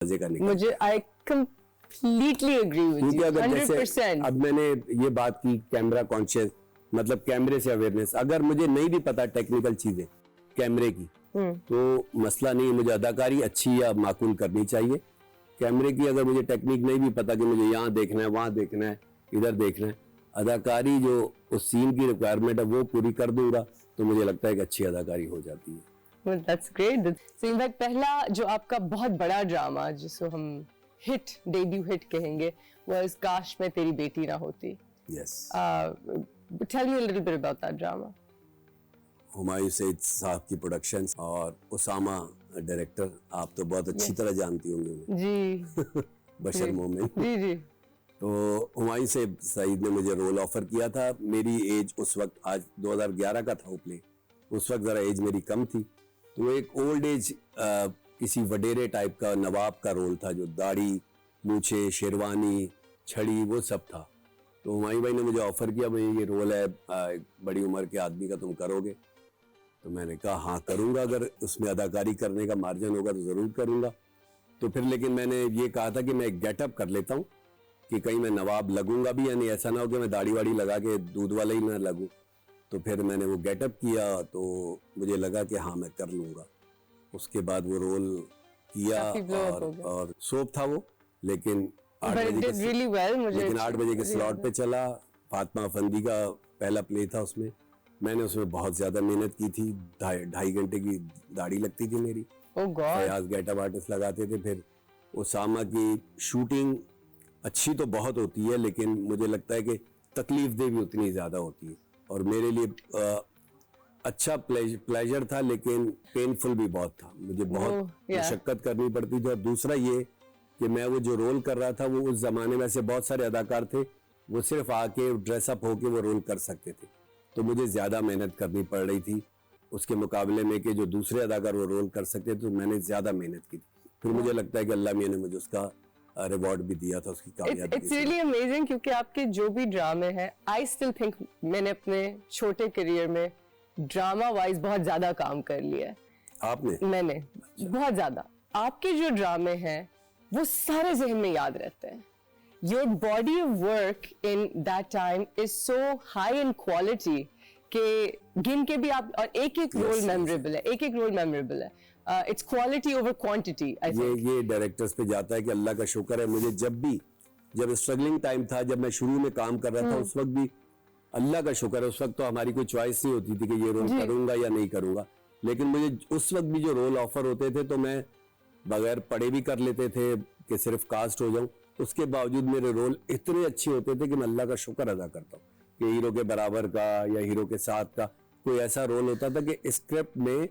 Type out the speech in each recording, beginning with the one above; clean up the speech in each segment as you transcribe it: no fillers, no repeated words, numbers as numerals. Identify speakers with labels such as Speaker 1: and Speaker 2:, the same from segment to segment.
Speaker 1: मजे का निकल।
Speaker 2: मुझे I completely agree with you, 100%।
Speaker 1: अब मैंने ये बात की कैमरा कॉन्शियस, मतलब कैमरे से अवेयरनेस। अगर मुझे नहीं भी पता टेक्निकल चीजें कैमरे की, तो मसला नहीं, मुझे अदाकारी अच्छी या माकूल करनी चाहिए। कैमरे की अगर मुझे टेक्निक नहीं भी पता कि मुझे यहाँ देखना है, वहां देखना है, इधर देखना है, अदाकारी जो उस सीन की रिक्वायरमेंट है वो पूरी कर दूंगा, तो मुझे लगता है कि अच्छी अदाकारी हो जाती है।
Speaker 2: Well, that's great. So in fact, पहला जो आपका बहुत बड़ा ड्रामा जिसको हम हिट, डेब्यू हिट कहेंगे, was काश मैं तेरी बेटी ना होती।
Speaker 1: Yes.
Speaker 2: Tell me a little bit about that drama.
Speaker 1: Humayun Saeed साहब की प्रोडक्शन और उसामा डायरेक्टर, आप तो बहुत अच्छी तरह जानती होंगी उन्हें।
Speaker 2: जी।
Speaker 1: बशर मोमिन।
Speaker 2: जी जी।
Speaker 1: तो हुमायूं सईद ने मुझे रोल ऑफर किया था। मेरी एज उस वक्त, आज 2011 का था वो प्ले, उस वक्त जरा एज मेरी कम थी, तो एक ओल्ड एज किसी वडेरे टाइप का नवाब का रोल था, जो दाढ़ी, मूछे, शेरवानी, छड़ी, वो सब था। तो हुमायूं भाई ने मुझे ऑफर किया, भाई ये रोल है एक बड़ी उम्र के आदमी का, तुम करोगे? तो मैंने कहा हाँ करूंगा, अगर उसमें अदाकारी करने का मार्जिन होगा तो जरूर करूंगा। तो फिर लेकिन मैंने ये कहा था कि मैं एक गेटअप कर लेता हूँ कि कहीं मैं नवाब लगूंगा भी या नहीं, ऐसा ना हो कि मैं दाढ़ी वाड़ी लगा के दूध वाला ही ना लगूं। तो फिर मैंने वो गेटअप किया, तो मुझे लगा कि हाँ मैं कर लूंगा। उसके बाद वो रोल किया और सोप था वो, लेकिन 8 बजे के स्लॉट पे चला। फातिमा अफंदी का पहला प्ले था उसमें, मैंने उसमें बहुत ज्यादा मेहनत की थी। 2.5 घंटे की दाढ़ी लगती थी मेरी। फयाज गेटअप आर्टिस्ट लगाते थे। फिर उसामा की शूटिंग अच्छी तो बहुत होती है, लेकिन मुझे लगता है कि तकलीफ दे भी उतनी ज्यादा होती है, और मेरे लिए अच्छा प्लेजर था, लेकिन पेनफुल भी बहुत था। मुझे बहुत मशक्कत करनी पड़ती थी। और दूसरा ये कि मैं वो जो रोल कर रहा था, वो उस जमाने में से बहुत सारे अदाकार थे, वो सिर्फ आके ड्रेसअप होके वो रोल कर सकते थे, तो मुझे ज्यादा मेहनत करनी पड़ रही थी उसके मुकाबले में कि जो दूसरे अदाकार वो रोल कर सकते थे, तो मैंने ज्यादा मेहनत की थी। फिर मुझे लगता है कि अल्लाह मियां ने मुझे उसका रिवॉर्ड भी दिया था, उसकी कामयाबी।
Speaker 2: इट्स रियली अमेजिंग, क्योंकि आपके जो भी ड्रामे हैं, आई स्टिल थिंक मैंने अपने छोटे करियर में ड्रामा वाइज बहुत ज्यादा काम कर लिया है।
Speaker 1: आपने?
Speaker 2: मैंने बहुत ज्यादा। आपके जो ड्रामे हैं वो सारे जहन में याद रहते हैं। Your body of work in that time is so high in quality कि गिन के भी आप, और एक एक रोल मेमोरेबल है, एक एक रोल मेमोरेबल है। It's quality over quantity.
Speaker 1: ये डायरेक्टर्स पे जाता है कि अल्लाह का शुक्र है, मुझे जब स्ट्रगलिंग टाइम था, जब मैं शुरू में काम कर रहा था, उस वक्त भी अल्लाह का शुक्र है, उस वक्त तो हमारी कोई चॉइस नहीं होती थी कि ये रोल करूंगा या नहीं करूंगा, लेकिन मुझे उस वक्त भी जो रोल ऑफर होते थे, तो मैं बगैर पढ़े भी कर लेते थे कि सिर्फ कास्ट हो जाऊं। उसके बावजूद मेरे रोल इतने अच्छे होते थे कि मैं अल्लाह का शुक्र अदा करता हूँ कि हीरो के बराबर का या हीरो के साथ का कोई ऐसा रोल होता था कि स्क्रिप्ट में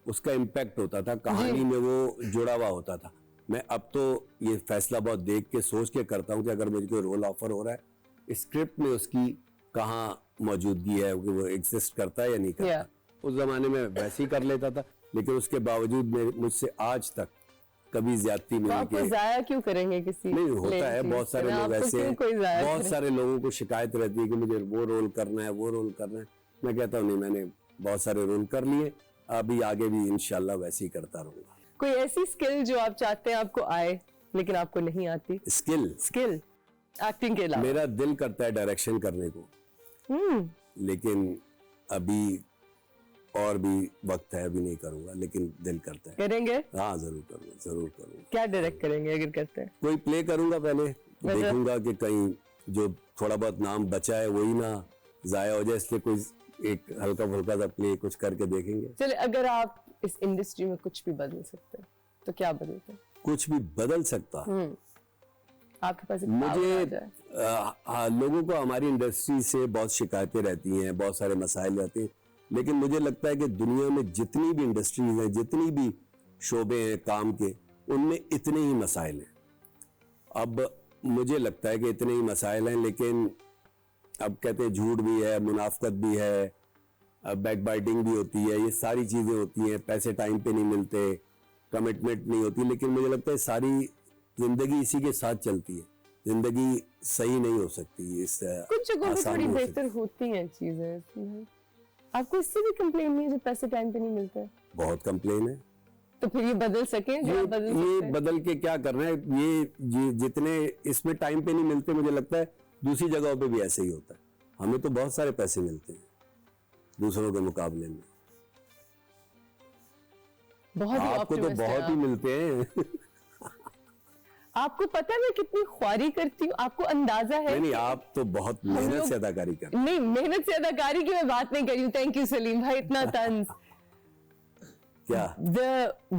Speaker 1: उसका इम्पैक्ट होता था, कहानी में वो जुड़ा हुआ होता था। मैं अब तो ये फैसला बहुत देख के सोच के करता हूँ कि अगर मुझे कोई रोल ऑफर हो रहा है, स्क्रिप्ट में उसकी कहाँ मौजूदगी है, वो एग्जिस्ट करता है या नहीं करता। उस जमाने में वैसे ही कर लेता था, लेकिन उसके बावजूद मुझसे आज तक कभी ज्यादती नहीं
Speaker 2: कि जाया क्यों करेंगे किसी,
Speaker 1: नहीं होता है। बहुत सारे लोग ऐसे, बहुत सारे लोगों को शिकायत रहती है कि मुझे वो रोल करना है, वो रोल करना है। मैं कहता हूँ नहीं, मैंने बहुत सारे रोल कर लिए, अभी आगे भी इंशाल्लाह वैसे ही करता रहूंगा।
Speaker 2: कोई ऐसी स्किल जो आप चाहते हैं आपको आए लेकिन आपको नहीं आती? स्किल एक्टिंग के अलावा?
Speaker 1: मेरा दिल करता है डायरेक्शन करने को, लेकिन अभी और भी वक्त है, अभी नहीं करूंगा, लेकिन दिल करता है।
Speaker 2: करेंगे?
Speaker 1: हाँ जरूर करूंगा।
Speaker 2: क्या डायरेक्ट करेंगे अगर करते हैं?
Speaker 1: कोई प्ले करूंगा पहले, देखूंगा कि कहीं जो थोड़ा बहुत नाम बचा है वही ना जाया हो जाए, इसलिए कोई एक हल्का फुल्का सा प्ले कुछ करके देखेंगे।
Speaker 2: चलिए, अगर आप इस इंडस्ट्री में कुछ भी बदल सकते हैं तो क्या बदलते हैं?
Speaker 1: कुछ भी बदल सकता?
Speaker 2: आपके पास
Speaker 1: मुझे लोगों को हमारी इंडस्ट्री से बहुत शिकायतें रहती हैं, बहुत सारे मसाइल रहते हैं, लेकिन मुझे लगता है कि दुनिया में जितनी भी इंडस्ट्रीज हैं, जितनी भी शोबे हैं काम के, उनमें इतने ही मसाइल हैं। अब मुझे लगता है कि इतने ही मसाइल हैं, लेकिन अब कहते हैं झूठ भी है, मुनाफकत भी है, बैकबाइटिंग भी होती है, ये सारी चीजें होती हैं, पैसे टाइम पे नहीं मिलते, कमिटमेंट नहीं होती। लेकिन मुझे लगता है सारी जिंदगी इसी के साथ चलती है, जिंदगी सही नहीं हो सकती। इस
Speaker 2: कुछ जगहों पे थोड़ी बेहतर होती हैं चीजें। आपको इससे भी कंप्लेन नहीं है जब पैसे टाइम पे नहीं मिलते?
Speaker 1: बहुत कंप्लेन है।
Speaker 2: तो फिर ये बदल सके जो आप बदल
Speaker 1: ये
Speaker 2: सकते हैं?
Speaker 1: बदल के क्या करना है, ये जितने इसमें टाइम पे नहीं मिलते, मुझे लगता है दूसरी जगहों पे भी ऐसे ही होता है। हमें तो बहुत सारे पैसे मिलते हैं दूसरों के मुकाबले में,
Speaker 2: बहुत ही
Speaker 1: आपको तो
Speaker 2: optimist हैं
Speaker 1: बहुत ही
Speaker 2: आप।
Speaker 1: मिलते हैं।
Speaker 2: आपको पता है मैं कितनी ख्वारी करती हूँ, आपको अंदाजा है?
Speaker 1: नहीं नहीं, आप तो बहुत मेहनत
Speaker 2: लोग-
Speaker 1: से अदाकारी करते
Speaker 2: नहीं, मेहनत से अदाकारी की मैं बात नहीं कर रही हूँ। थैंक यू सलीम भाई, इतना तंज।
Speaker 1: हैं। क्या
Speaker 2: The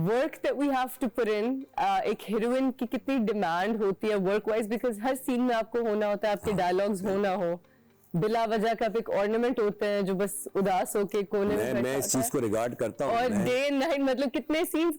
Speaker 2: work that we have to put in, एक हीरोइन की कितनी डिमांड होती है वर्क वाइज, बिकॉज हर सीन में आपको होना होता है, आपके डायलॉग्स होना हो, बिला वजह का आप एक ऑर्नामेंट होते हैं जो बस उदास होके कोने में
Speaker 1: मैं
Speaker 2: बैठा
Speaker 1: इस
Speaker 2: होता
Speaker 1: चीज
Speaker 2: है।
Speaker 1: को रिगार्ड करता हूँ।
Speaker 2: और
Speaker 1: मैं-
Speaker 2: डे नाइट मतलब कितने सीन्स,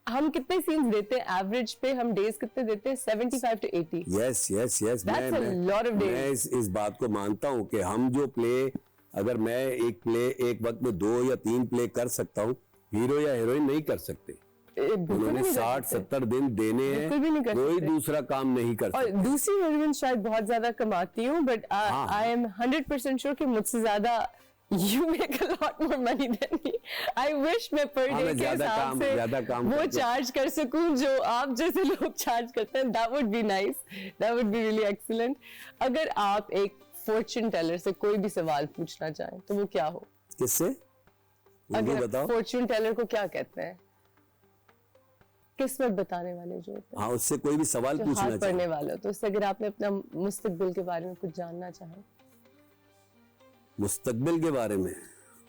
Speaker 2: हम कितने सीन्स देते हैं एवरेज पे, हम डेज कितने देते हैं? 75 to 80।
Speaker 1: Yes yes yes,
Speaker 2: That's a lot of days.
Speaker 1: मैं इस बात को मानता हूँ कि हम जो प्ले, अगर मैं एक प्ले एक वक्त में 2 या 3 प्ले कर सकता हूँ, हीरो या हीरोइन नहीं कर सकते।
Speaker 2: बिल्कुल
Speaker 1: उन्होंने
Speaker 2: नहीं कर
Speaker 1: 60-70 दिन देने हैं,
Speaker 2: बिल्कुल भी नहीं कर
Speaker 1: कोई
Speaker 2: सकते।
Speaker 1: दूसरा काम नहीं कर
Speaker 2: और
Speaker 1: सकता।
Speaker 2: दूसरी हीरोइन शायद बहुत ज्यादा कमाती हूँ, बट
Speaker 1: हाँ।
Speaker 2: आई एम 100% श्योर कि मुझसे ज्यादा you make a lot more money than me. I wish मैं पर
Speaker 1: हाँ,
Speaker 2: डे
Speaker 1: मैं
Speaker 2: के
Speaker 1: ज्यादा
Speaker 2: हिसाब
Speaker 1: काम
Speaker 2: से वो
Speaker 1: करता हूँ।
Speaker 2: चार्ज कर सकूं जो आप जैसे लोग चार्ज करते हैं। That would be nice, that would be really excellent. अगर आप एक फॉर्च्यून टेलर से कोई भी सवाल पूछना चाहें तो वो क्या हो?
Speaker 1: किससे? उनको
Speaker 2: अगर
Speaker 1: बताओ।
Speaker 2: फॉर्च्यून टेलर को क्या कहते हैं? किस्मत बताने वाले जो होते हैं,
Speaker 1: हाँ, उससे कोई भी सवाल
Speaker 2: जो
Speaker 1: पूछना
Speaker 2: हाथ
Speaker 1: चाहिए।
Speaker 2: पढ़ने वाले हो। तो उससे अगर आपने अपना मुस्तकबिल के बारे में कुछ जानना चाहें।
Speaker 1: मुस्तकबिल के बारे में,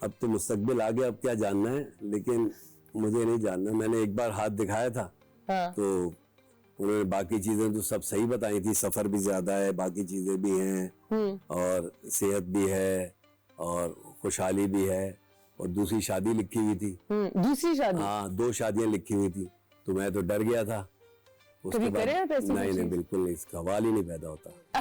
Speaker 1: अब तो मुस्तकबिल आ गया, अब क्या जानना है, लेकिन मुझे नहीं जानना। मैंने एक बार हाथ दिखाया था,
Speaker 2: हाँ,
Speaker 1: तो उन्होंने बाकी चीजें तो सब सही बताई थी, सफर भी ज्यादा है, बाकी चीजें भी हैं, और सेहत भी है, और खुशहाली भी है, और दूसरी शादी लिखी हुई थी।
Speaker 2: दूसरी शादी।
Speaker 1: हाँ, 2 शादियां लिखी हुई थी, तो मैं तो डर गया था। उसके
Speaker 2: कभी
Speaker 1: बाद
Speaker 2: करें आप ऐसी कोई
Speaker 1: नहीं नहीं,
Speaker 2: चीज?
Speaker 1: बिल्कुल नहीं, इसका सवाल ही नहीं पैदा होता।